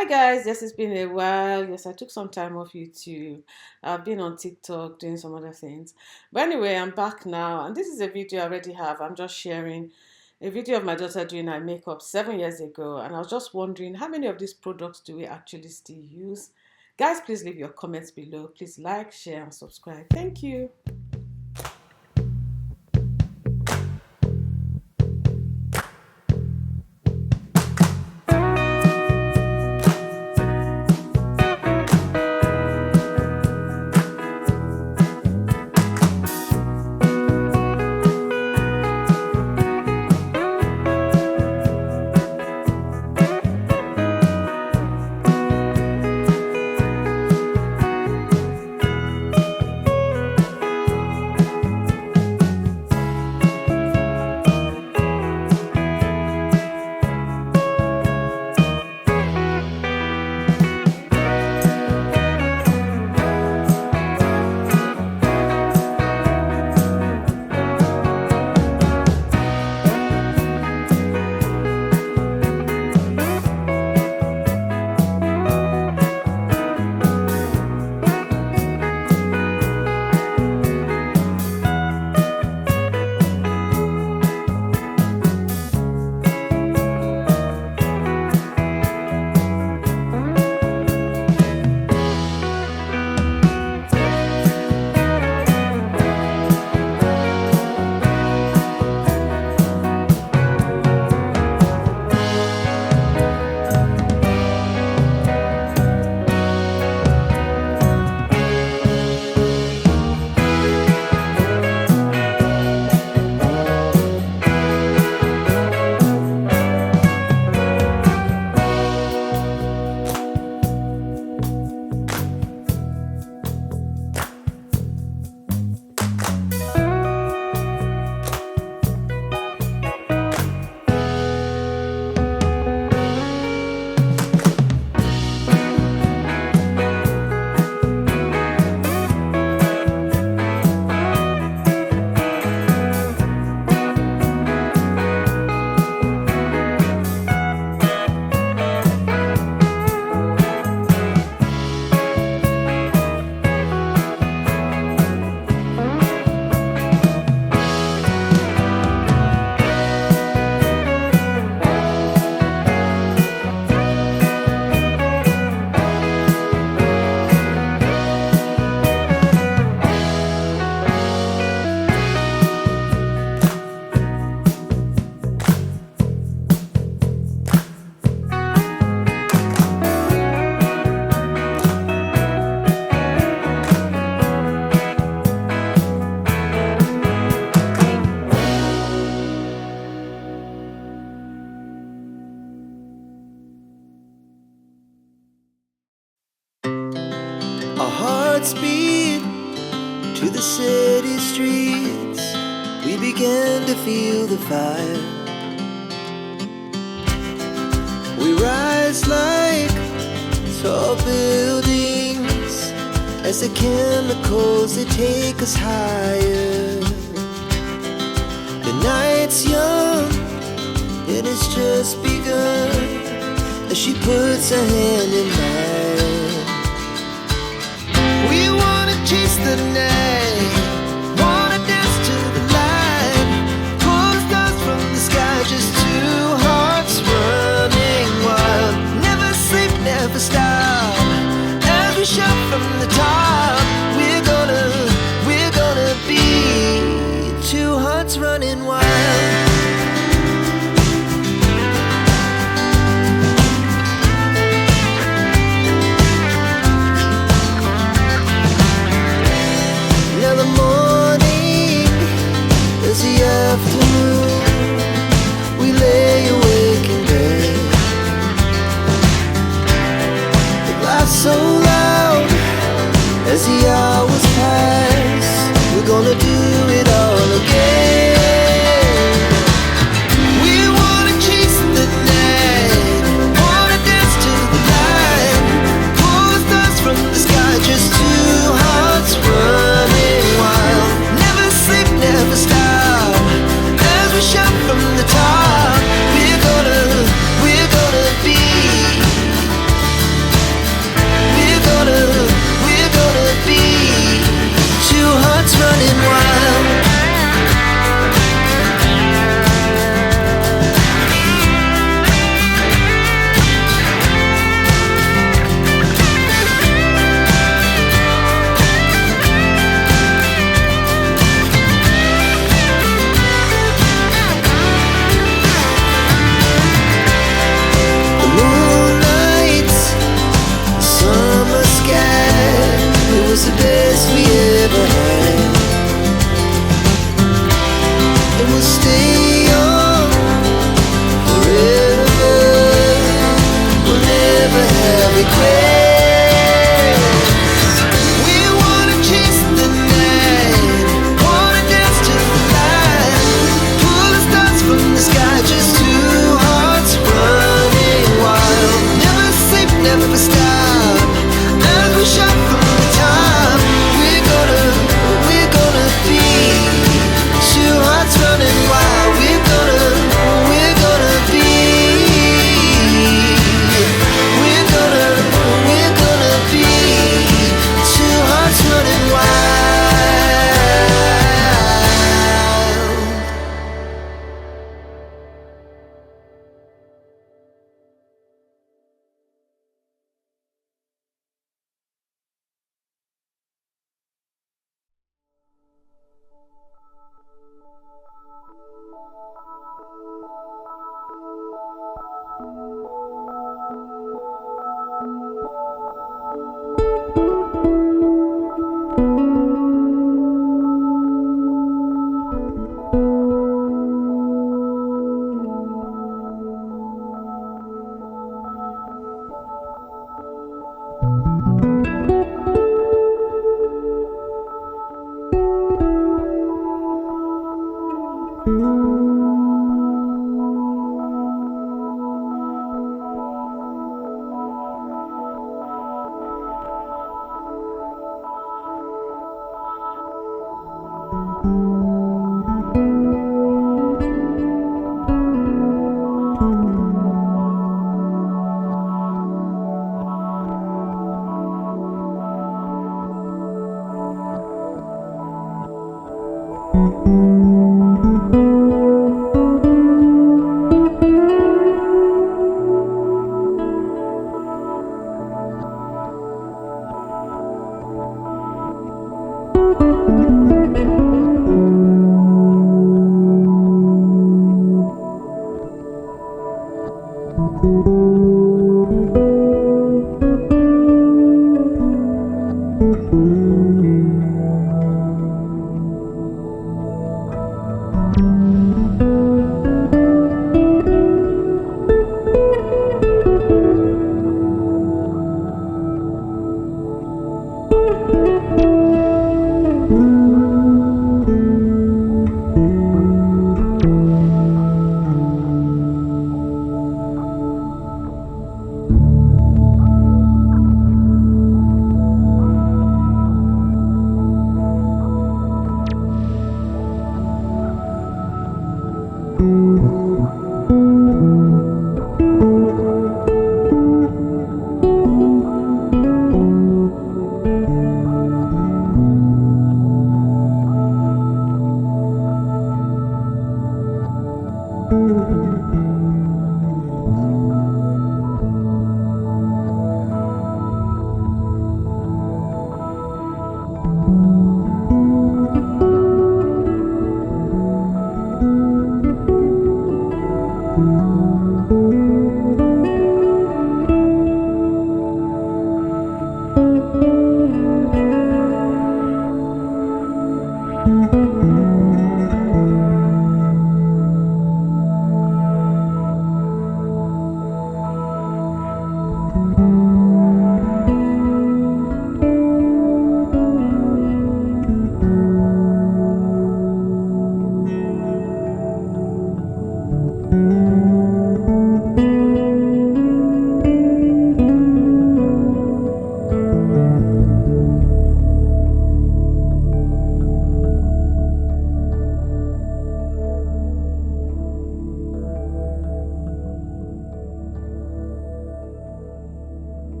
Hi guys, yes, it's been a while. Yes, I took some time off YouTube. I've been on TikTok doing some other things. But anyway, I'm back now, and this is a video I already have. I'm just sharing a video of my daughter doing her makeup 7 years ago, and I was just wondering how many of these products do we actually still use? Guys, please leave your comments below. Please like, share, and subscribe. Thank you. Our hearts beat to the city streets. We began to feel the fire. We rise like tall buildings as the chemicals they take us higher. The night's young, it has just begun as she puts her hand in mine. We wanna chase the night, wanna dance to the light, pull the stars from the sky, just two hearts running wild. Never sleep, never stop, as we shout from the top. We're gonna be two hearts running wild. Now the morning is the afternoon. We